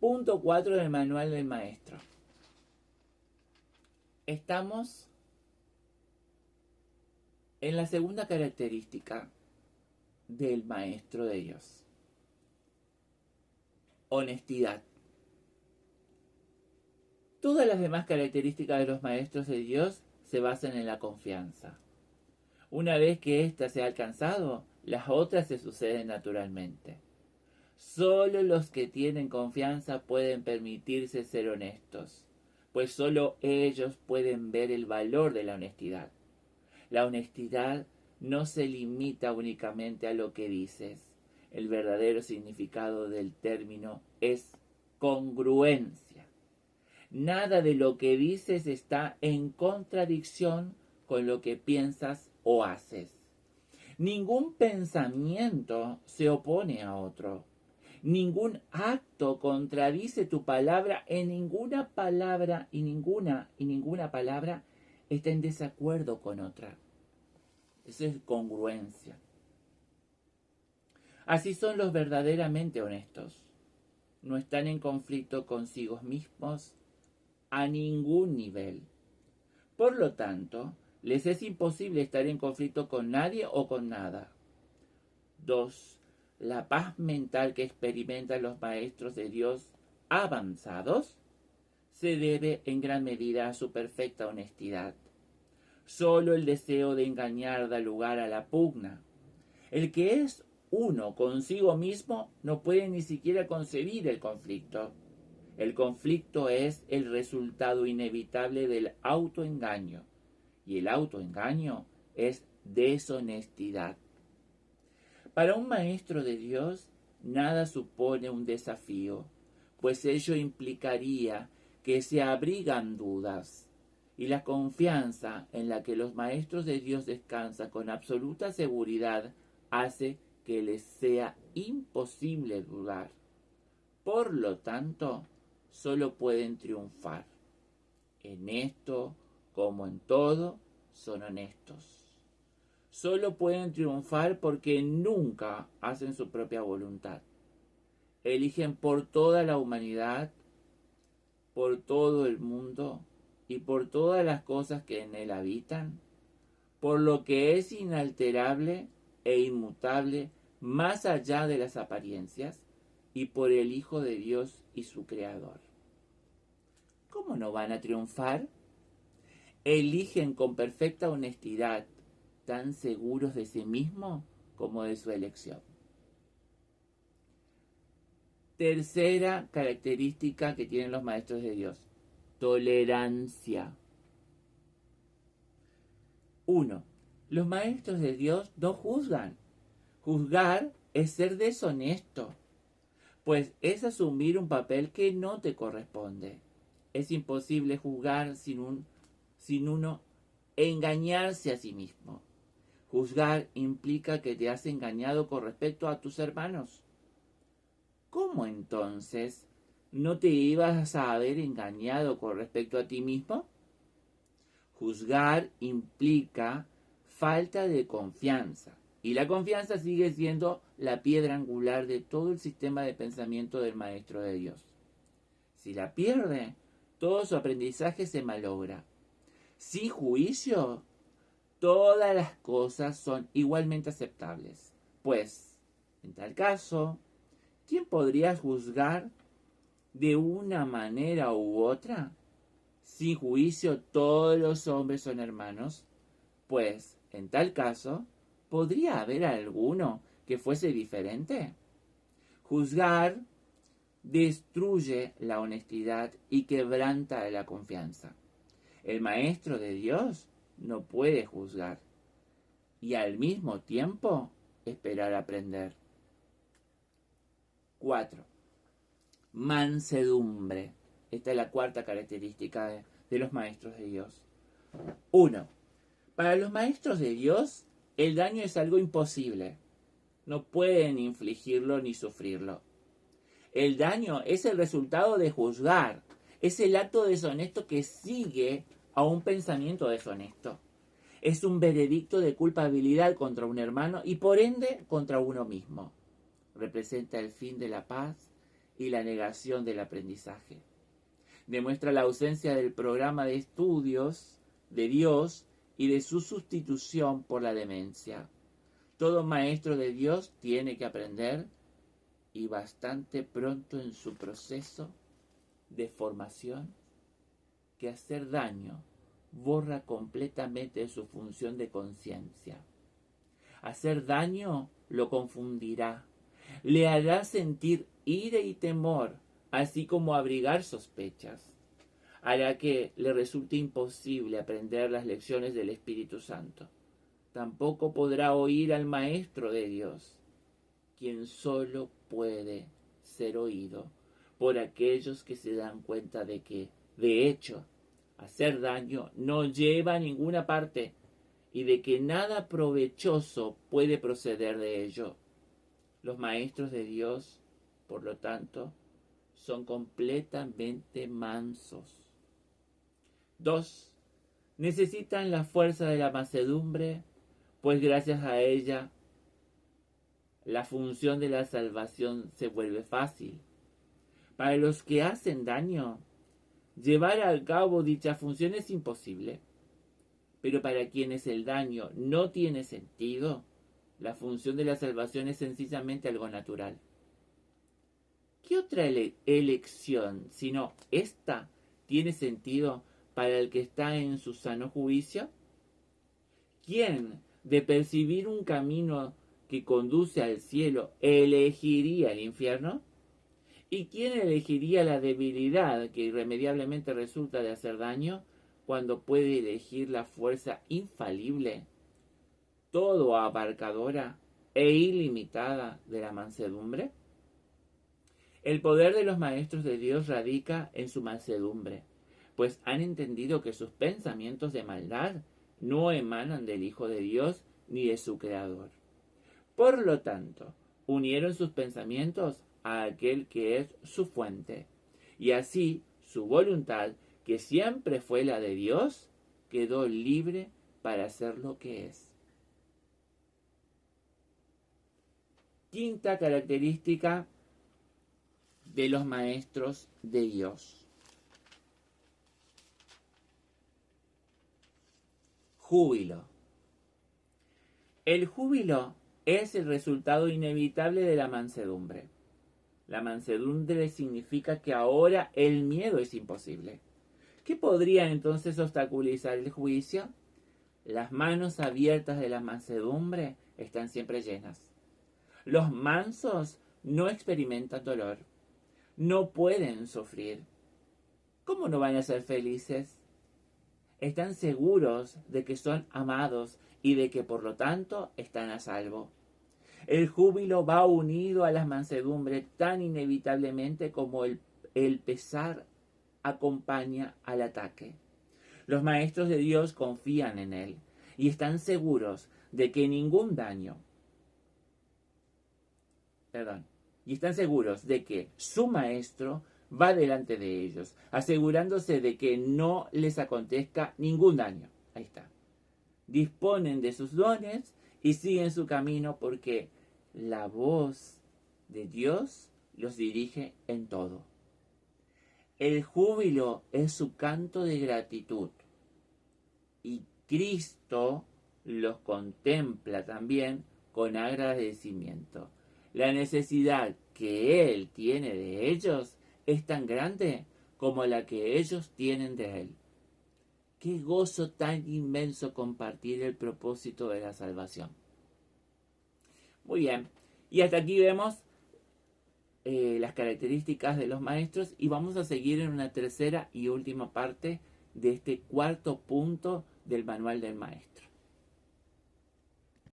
Punto 4 del manual del maestro. Estamos en la segunda característica del maestro de Dios. Honestidad. Todas las demás características de los maestros de Dios se basan en la confianza. Una vez que ésta se ha alcanzado, las otras se suceden naturalmente. Solo los que tienen confianza pueden permitirse ser honestos, pues solo ellos pueden ver el valor de la honestidad. La honestidad no se limita únicamente a lo que dices. El verdadero significado del término es congruencia. Nada de lo que dices está en contradicción con lo que piensas o haces. Ningún pensamiento se opone a otro. Ningún acto contradice tu palabra en ninguna palabra y ninguna palabra está en desacuerdo con otra. Eso es congruencia. Así son los verdaderamente honestos. No están en conflicto consigo mismos a ningún nivel. Por lo tanto, les es imposible estar en conflicto con nadie o con nada. 2. La paz mental que experimentan los maestros de Dios avanzados se debe en gran medida a su perfecta honestidad. Solo el deseo de engañar da lugar a la pugna. El que es uno consigo mismo no puede ni siquiera concebir el conflicto. El conflicto es el resultado inevitable del autoengaño, y el autoengaño es deshonestidad. Para un maestro de Dios, nada supone un desafío, pues ello implicaría que se abrigan dudas, y la confianza en la que los maestros de Dios descansan con absoluta seguridad hace que les sea imposible dudar. Por lo tanto, solo pueden triunfar. En esto, como en todo, son honestos. Solo pueden triunfar porque nunca hacen su propia voluntad. Eligen por toda la humanidad, por todo el mundo y por todas las cosas que en él habitan, por lo que es inalterable e inmutable más allá de las apariencias, y por el Hijo de Dios y su Creador. ¿Cómo no van a triunfar? Eligen con perfecta honestidad, tan seguros de sí mismos como de su elección. Tercera característica que tienen los maestros de Dios: tolerancia. 1. Los maestros de Dios no juzgan. Juzgar es ser deshonesto, pues es asumir un papel que no te corresponde. Es imposible juzgar sin uno engañarse a sí mismo. Juzgar implica que te has engañado con respecto a tus hermanos. ¿Cómo entonces no te ibas a haber engañado con respecto a ti mismo? Juzgar implica falta de confianza. Y la confianza sigue siendo la piedra angular de todo el sistema de pensamiento del Maestro de Dios. Si la pierde, todo su aprendizaje se malogra. Sin juicio, todas las cosas son igualmente aceptables. Pues, en tal caso, ¿quién podría juzgar de una manera u otra? Sin juicio, todos los hombres son hermanos. Pues, en tal caso, ¿podría haber alguno que fuese diferente? Juzgar destruye la honestidad y quebranta la confianza. El maestro de Dios no puede juzgar y al mismo tiempo esperar aprender. 4. Mansedumbre. Esta es la cuarta característica de los maestros de Dios. 1. Para los maestros de Dios, el daño es algo imposible. No pueden infligirlo ni sufrirlo. El daño es el resultado de juzgar. Es el acto deshonesto que sigue a un pensamiento deshonesto. Es un veredicto de culpabilidad contra un hermano y por ende contra uno mismo. Representa el fin de la paz y la negación del aprendizaje. Demuestra la ausencia del programa de estudios de Dios y de su sustitución por la demencia. Todo maestro de Dios tiene que aprender, y bastante pronto en su proceso de formación, que hacer daño borra completamente su función de conciencia. Hacer daño lo confundirá, le hará sentir ira y temor, así como abrigar sospechas. Hará que le resulte imposible aprender las lecciones del Espíritu Santo. Tampoco podrá oír al Maestro de Dios, quien solo puede ser oído por aquellos que se dan cuenta de que, de hecho, hacer daño no lleva a ninguna parte y de que nada provechoso puede proceder de ello. Los maestros de Dios, por lo tanto, son completamente mansos. 2. Necesitan la fuerza de la mansedumbre, pues gracias a ella la función de la salvación se vuelve fácil. Para los que hacen daño, llevar a cabo dicha función es imposible. Pero para quienes el daño no tiene sentido, la función de la salvación es sencillamente algo natural. ¿Qué otra elección, sino esta, tiene sentido para el que está en su sano juicio? ¿Quién, de percibir un camino que conduce al cielo, elegiría el infierno? ¿Y quién elegiría la debilidad que irremediablemente resulta de hacer daño cuando puede elegir la fuerza infalible, todo abarcadora e ilimitada de la mansedumbre? El poder de los maestros de Dios radica en su mansedumbre, pues han entendido que sus pensamientos de maldad no emanan del Hijo de Dios ni de su Creador. Por lo tanto, unieron sus pensamientos a aquel que es su fuente, y así su voluntad, que siempre fue la de Dios, quedó libre para hacer lo que es. Quinta característica de los maestros de Dios: júbilo. El júbilo es el resultado inevitable de la mansedumbre. La mansedumbre significa que ahora el miedo es imposible. ¿Qué podría entonces obstaculizar el juicio? Las manos abiertas de la mansedumbre están siempre llenas. Los mansos no experimentan dolor, no pueden sufrir. ¿Cómo no van a ser felices? Están seguros de que son amados y de que por lo tanto están a salvo. El júbilo va unido a la mansedumbre tan inevitablemente como el pesar acompaña al ataque. Los maestros de Dios confían en Él y están seguros de que ningún daño, y están seguros de que su maestro va delante de ellos, asegurándose de que no les acontezca ningún daño. Ahí está. Disponen de sus dones y siguen su camino porque la voz de Dios los dirige en todo. El júbilo es su canto de gratitud y Cristo los contempla también con agradecimiento. La necesidad que Él tiene de ellos es tan grande como la que ellos tienen de Él. Qué gozo tan inmenso compartir el propósito de la salvación. Muy bien, y hasta aquí vemos las características de los maestros y vamos a seguir en una tercera y última parte de este cuarto punto del manual del maestro.